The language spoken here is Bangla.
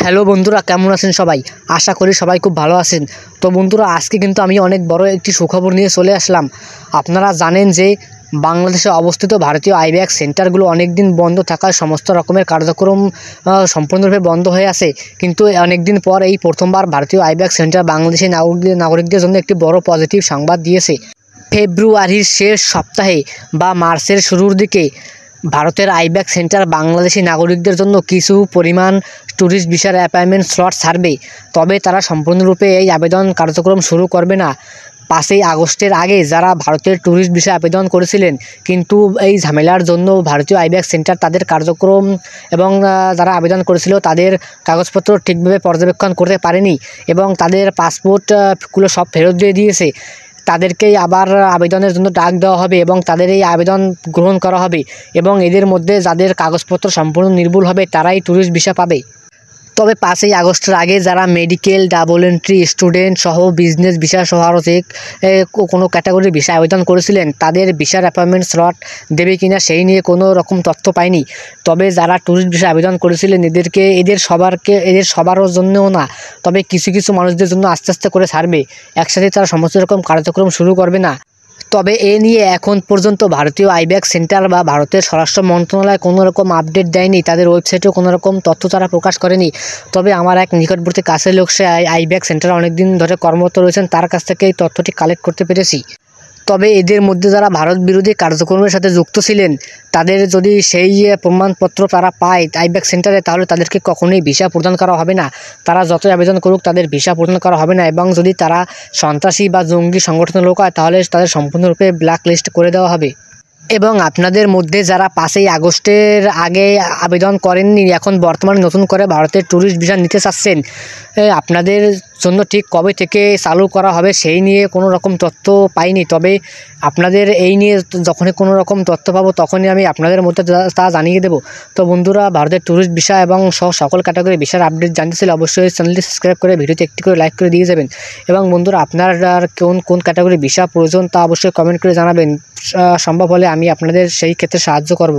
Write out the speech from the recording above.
হ্যালো বন্ধুরা, কেমন আছেন সবাই? আশা করি সবাই খুব ভালো আছেন। তো বন্ধুরা, আজকে কিন্তু আমি অনেক বড় একটি সুখবর নিয়ে চলে আসলাম। আপনারা জানেন যে বাংলাদেশে অবস্থিত ভারতীয় আইব্যাকস সেন্টারগুলো অনেক দিন বন্ধ থাকায় সমস্ত রকমের কার্যক্রম সম্পূর্ণরূপে বন্ধ হয়ে আছে। কিন্তু অনেক দিন পর এই প্রথমবার ভারতীয় আইব্যাকস সেন্টার বাংলাদেশি নাগরিকদের জন্য একটি বড় পজিটিভ সংবাদ দিয়েছে। ফেব্রুয়ারির শেষ সপ্তাহে বা মার্চের শুরুর দিকে ভারতের আইব্যাকস সেন্টার বাংলাদেশি নাগরিকদের জন্য কিছু পরিমাণ ট্যুরিস্ট ভিসার অ্যাপয়েন্টমেন্ট স্লট ছাড়বে। তবে তারা সম্পূর্ণরূপে এই আবেদন কার্যক্রম শুরু করবে না। 5ই আগস্টের আগে যারা ভারতের ট্যুরিস্ট ভিসা আবেদন করেছিলেন, কিন্তু এই ঝামেলার জন্য ভারতীয় আইব্যাকস সেন্টার তাদের কার্যক্রম এবং যারা আবেদন করেছিল তাদের কাগজপত্র ঠিকভাবে পর্যবেক্ষণ করতে পারেনি এবং তাদের পাসপোর্টগুলো সব ফেরত দিয়ে দিয়েছে। তাদেরকেই আবার আবেদনের জন্য ডাক দেওয়া হবে এবং তাদের এই আবেদন গ্রহণ করা হবে এবং এদের মধ্যে যাদের কাগজপত্র সম্পূর্ণ নির্ভুল হবে তারাই ট্যুরিস্ট ভিসা পাবে। তবে 5ই আগস্টের আগে যারা মেডিকেল, ডাবল এন্ট্রি, স্টুডেন্ট সহ বিজনেস ভিসা সহ আরও যে কোনো ক্যাটাগরির ভিসা আবেদন করেছিলেন তাদের ভিসার অ্যাপয়েন্টমেন্ট স্লট দেবে কিনা সেই নিয়ে কোনো রকম তথ্য পাইনি। তবে যারা ট্যুরিস্ট ভিসা আবেদন করেছিলেন এদের সবার জন্যও না, তবে কিছু কিছু মানুষদের জন্য আস্তে আস্তে করে ছাড়বে। একসাথে তারা সমস্ত রকম কার্যক্রম শুরু করবে না। তবে এ নিয়ে এখন পর্যন্ত ভারতীয় আইব্যাকস সেন্টার বা ভারতের স্বরাষ্ট্র মন্ত্রণালয় কোনো রকম আপডেট দেয়নি, তাদের ওয়েবসাইটেও কোনো রকম তথ্য তারা প্রকাশ করেনি। তবে আমার এক নিকটবর্তী কাছের লোক, সে আইব্যাকস সেন্টারে অনেকদিন ধরে কর্মরত রয়েছেন, তার কাছ থেকে এই তথ্যটি কালেক্ট করতে পেরেছি। তবে এদের মধ্যে যারা ভারত বিরোধী কার্যক্রমের সাথে যুক্ত ছিলেন তাদের যদি সেই প্রমাণপত্র তারা পায় আইব্যাকস সেন্টারে, তাহলে তাদেরকে কখনোই ভিসা প্রদান করা হবে না। তারা যতই আবেদন করুক তাদের ভিসা প্রদান করা হবে না এবং যদি তারা সন্ত্রাসী বা জঙ্গি সংগঠনের লোক হয় তাহলে তাদের সম্পূর্ণরূপে ব্ল্যাক লিস্ট করে দেওয়া হবে। এবং আপনাদের মধ্যে যারা 5ই আগস্টের আগে আবেদন করেননি, এখন বর্তমানে নতুন করে ভারতের ট্যুরিস্ট ভিসা নিতে চাচ্ছেন, আপনাদের জন্য ঠিক কবে থেকে চালু করা হবে সেই নিয়ে কোনো রকম তথ্য পাইনি। তবে আপনাদের এই নিয়ে যখনই কোনো রকম তথ্য পাবো তখনই আমি আপনাদের মধ্যে তা জানিয়ে দেবো। তো বন্ধুরা, ভারতের ট্যুরিস্ট ভিসা এবং সকল ক্যাটাগরি ভিসার আপডেট জানতে চাইলে অবশ্যই চ্যানেলটি সাবস্ক্রাইব করে ভিডিওতে একটি করে লাইক করে দিয়ে যাবেন। এবং বন্ধুরা, আপনার কোন ক্যাটাগরি ভিসা প্রয়োজন তা অবশ্যই কমেন্ট করে জানাবেন। সম্ভব হলে আমি আপনাদের সেই ক্ষেত্রে সাহায্য করব।